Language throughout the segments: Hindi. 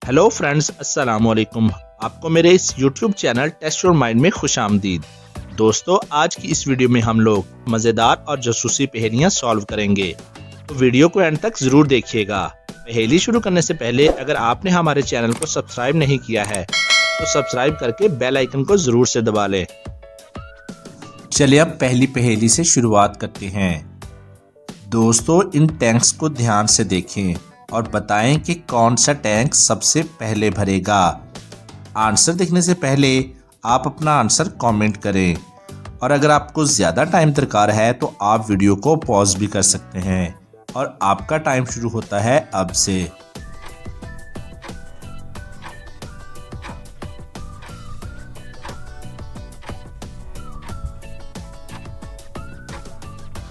हेलो फ्रेंड्स, अस्सलाम वालेकुम। आपको मेरे इस YouTube channel test your mind में खुशामदीद। दोस्तों, आज की इस वीडियो में हम लोग मज़ेदार और जासूसी पहेलियां सॉल्व करेंगे, तो वीडियो को एंड तक ज़रूर देखिएगा। पहेली शुरू करने से पहले अगर आपने हमारे चैनल को सब्सक्राइब नहीं किया है तो सब्सक्राइब करके बेल आइकन को ज़रूर से दबा लें। चलिए अब पहली पहेली से शुरुआत करते हैं। दोस्तों, इन टैंक्स को ध्यान से देखें और बताएं कि कौन सा टैंक सबसे पहले भरेगा। आंसर देखने से पहले आप अपना आंसर कमेंट करें, और अगर आपको ज़्यादा टाइम दरकार है तो आप वीडियो को पॉज भी कर सकते हैं। और आपका टाइम शुरू होता है अब से।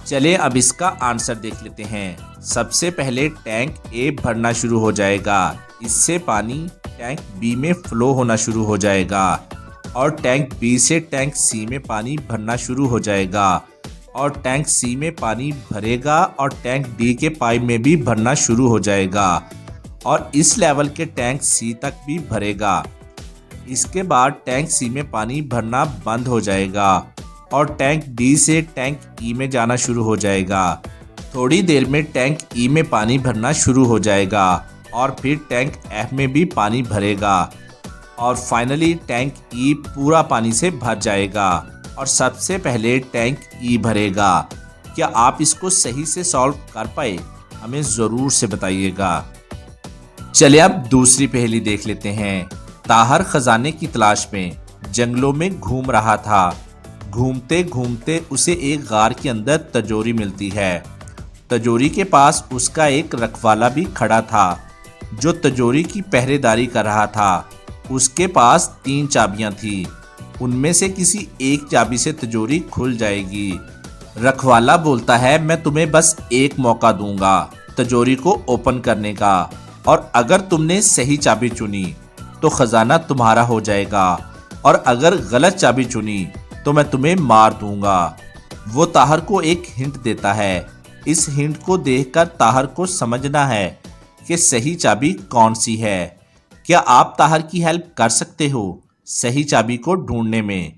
चलिए अब इसका आंसर देख लेते हैं। सबसे पहले टैंक ए भरना शुरू हो जाएगा। इससे पानी टैंक बी में फ्लो होना शुरू हो जाएगा, और टैंक बी से टैंक सी में पानी भरना शुरू हो जाएगा, और टैंक सी में पानी भरेगा और टैंक डी के पाइप में भी भरना शुरू हो जाएगा, और इस लेवल के टैंक सी तक भी भरेगा। इसके बाद टैंक सी में पानी भरना बंद हो जाएगा और टैंक डी से टैंक ई में जाना शुरू हो जाएगा। थोड़ी देर में टैंक ई में पानी भरना शुरू हो जाएगा और फिर टैंक एफ में भी पानी भरेगा, और फाइनली टैंक ई पूरा पानी से भर जाएगा और सबसे पहले टैंक ई भरेगा। क्या आप इसको सही से सॉल्व कर पाए? हमें ज़रूर से बताइएगा। चलिए अब दूसरी पहेली देख लेते हैं। ताहर खजाने की तलाश में जंगलों में घूम रहा था। घूमते घूमते उसे एक गार के अंदर तिजोरी मिलती है। तिजोरी के पास उसका एक रखवाला भी खड़ा था जो तिजोरी की पहरेदारी कर रहा था। उसके पास 3 चाबियां थी। उनमें से किसी एक चाबी से तिजोरी खुल जाएगी। रखवाला बोलता है, मैं तुम्हें बस एक मौका दूंगा तिजोरी को ओपन करने का, और अगर तुमने सही चाबी चुनी तो खजाना तुम्हारा हो जाएगा, और अगर गलत चाबी चुनी तो मैं तुम्हें मार दूंगा। वो ताहर को एक हिंट देता है। इस हिंट को देखकर ताहर को समझना है कि सही चाबी कौन सी है। क्या आप ताहर की हेल्प कर सकते हो सही चाबी को ढूंढने में?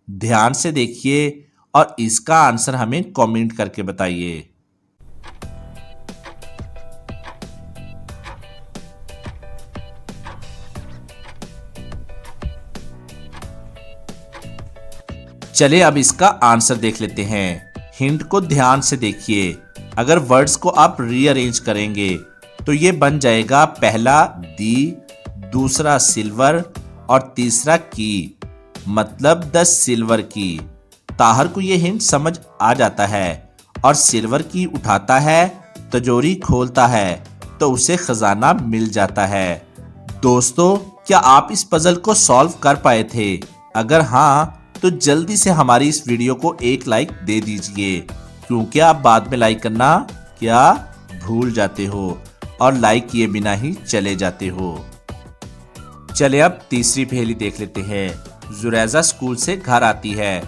ध्यान से देखिए और इसका आंसर हमें कमेंट करके बताइए। चलिए अब इसका आंसर देख लेते हैं। हिंट को ध्यान से देखिए। अगर वर्ड्स को आप रीअरेंज करेंगे तो ये बन जाएगा, पहला दी, दूसरा सिल्वर और तीसरा की, मतलब 10 सिल्वर की। ताहर को ये हिंट समझ आ जाता है और सिल्वर की उठाता है, तिजोरी खोलता है तो उसे खजाना मिल जाता है। दोस्तों, क्या आप इस पजल को सॉल्व कर पाए थे? अगर हाँ तो जल्दी से हमारी इस वीडियो को एक लाइक दे दीजिए, क्योंकि आप बाद में लाइक करना क्या भूल जाते हो और लाइक किए बिना ही चले जाते हो। चले अब तीसरी पहेली देख लेते हैं। जुरैजा स्कूल से घर आती है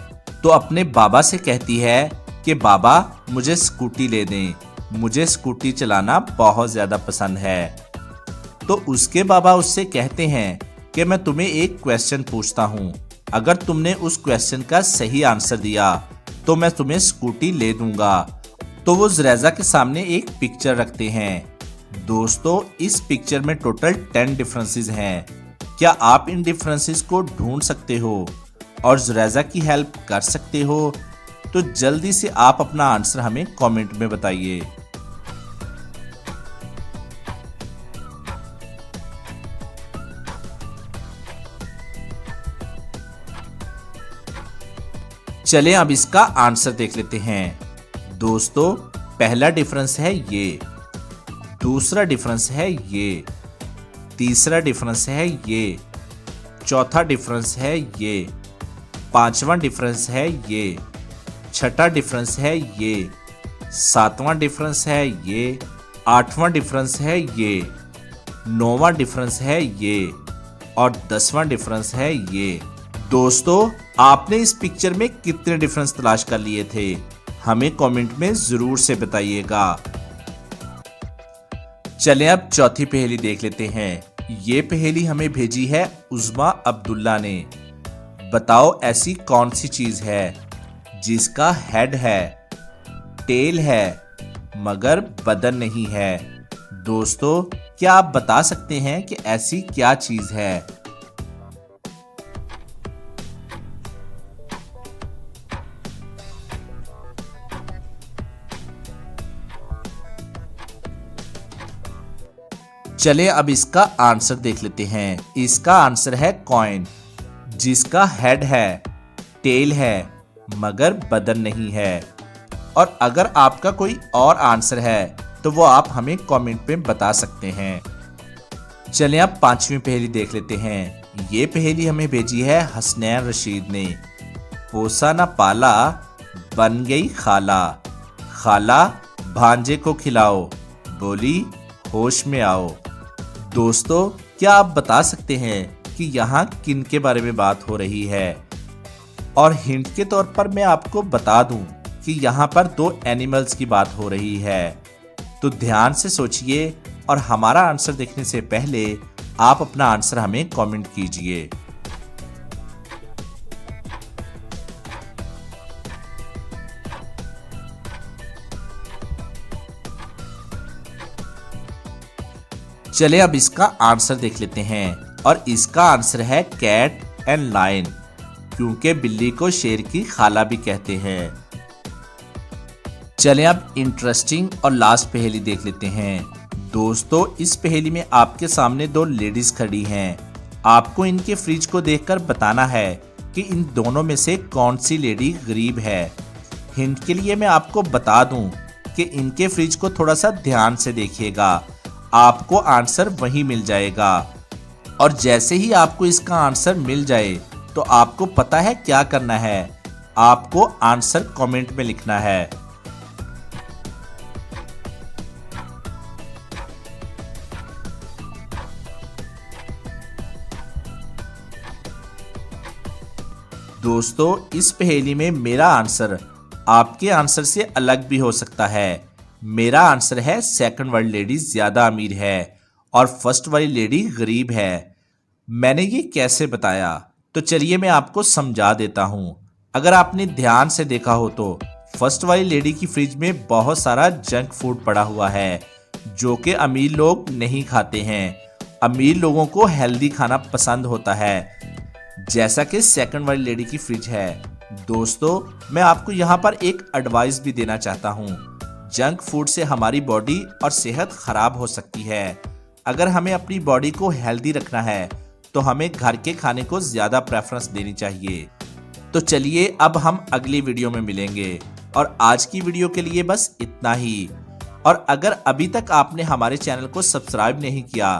तो अपने बाबा से कहती है कि बाबा, मुझे स्कूटी ले दें, मुझे स्कूटी चलाना बहुत ज़्यादा पसंद है। तो उसके बाबा उससे कहते हैं कि मैं तुम्हें एक क्वेश्चन पूछता हूँ, अगर तुमने उस क्वेश्चन का सही आंसर दिया तो मैं तुम्हें स्कूटी ले दूंगा। तो वो जुरैजा के सामने एक पिक्चर रखते हैं। दोस्तों, इस पिक्चर में टोटल 10 डिफरेंसेस हैं। क्या आप इन डिफरेंसेस को ढूंढ सकते हो और जुरैजा की हेल्प कर सकते हो? तो जल्दी से आप अपना आंसर हमें कमेंट में बताइए। चलें अब इसका आंसर देख लेते हैं। दोस्तों, पहला डिफरेंस है ये, दूसरा डिफरेंस है ये, तीसरा डिफरेंस है ये, चौथा डिफरेंस है ये, पांचवा डिफरेंस है ये, छठा डिफरेंस है ये, सातवां डिफरेंस है ये, आठवां डिफरेंस है ये, नौवां डिफरेंस है ये, और 10वां डिफरेंस है ये। दोस्तों, आपने इस पिक्चर में कितने डिफरेंस तलाश कर लिए थे? हमें कमेंट में ज़रूर से बताइएगा। चलें अब चौथी पहेली देख लेते हैं। ये पहेली हमें भेजी है उज़मा अब्दुल्ला ने। बताओ ऐसी कौन सी चीज है जिसका हेड है, टेल है, मगर बदन नहीं है। दोस्तों, क्या आप बता सकते हैं कि ऐसी क्या चीज है? चलिए अब इसका आंसर देख लेते हैं। इसका आंसर है कॉइन, जिसका हेड है, टेल है, मगर बदन नहीं है। और अगर आपका कोई और आंसर है तो वो आप हमें कमेंट में बता सकते हैं। चलिए अब पांचवी पहेली देख लेते हैं। ये पहेली हमें भेजी है हसनैन रशीद ने। पोसा न पाला, बन गई खाला, खाला भांजे को खिलाओ, बोली होश में आओ। दोस्तों, क्या आप बता सकते हैं कि यहाँ किन के बारे में बात हो रही है? और हिंट के तौर पर मैं आपको बता दूं कि यहाँ पर दो एनिमल्स की बात हो रही है। तो ध्यान से सोचिए और हमारा आंसर देखने से पहले आप अपना आंसर हमें कमेंट कीजिए। चलिए अब इसका आंसर देख लेते हैं। और इसका आंसर है कैट एंड लायन, क्योंकि बिल्ली को शेर की खाला भी कहते हैं। चलिए अब इंटरेस्टिंग और लास्ट पहेली देख लेते हैं। दोस्तों, इस पहेली में आपके सामने दो लेडीज खड़ी हैं। आपको इनके फ्रिज को देखकर बताना है कि इन दोनों में से कौन सी लेडी गरीब है। हिंट के लिए मैं आपको बता दूं कि इनके फ्रिज को थोड़ा सा ध्यान से देखिएगा, आपको आंसर वही मिल जाएगा। और जैसे ही आपको इसका आंसर मिल जाए तो आपको पता है क्या करना है, आपको आंसर कमेंट में लिखना है। दोस्तों, इस पहेली में मेरा आंसर आपके आंसर से अलग भी हो सकता है। मेरा आंसर है सेकंड वाली लेडी ज्यादा अमीर है और फर्स्ट वाली लेडी गरीब है। मैंने ये कैसे बताया? तो चलिए मैं आपको समझा देता हूँ। अगर आपने ध्यान से देखा हो तो फर्स्ट वाली लेडी की फ्रिज में बहुत सारा जंक फूड पड़ा हुआ है जो कि अमीर लोग नहीं खाते हैं। अमीर लोगों को हेल्दी खाना पसंद होता है, जैसा कि सेकंड वाली लेडी की फ्रिज है। दोस्तों, मैं आपको यहाँ पर एक एडवाइस भी देना चाहता हूँ। जंक फूड से हमारी बॉडी और सेहत खराब हो सकती है। अगर हमें अपनी बॉडी को हेल्दी रखना है तो हमें घर के खाने को ज्यादा प्रेफरेंस देनी चाहिए। तो चलिए अब हम अगली वीडियो में मिलेंगे और आज की वीडियो के लिए बस इतना ही। और अगर अभी तक आपने हमारे चैनल को सब्सक्राइब नहीं किया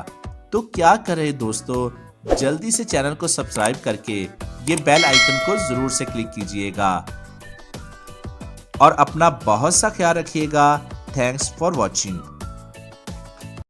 तो क्या करें दोस्तों, जल्दी से चैनल को सब्सक्राइब करके ये बेल आइकन को जरूर से क्लिक कीजिएगा। और अपना बहुत सा ख्याल रखिएगा। Thanks for watching.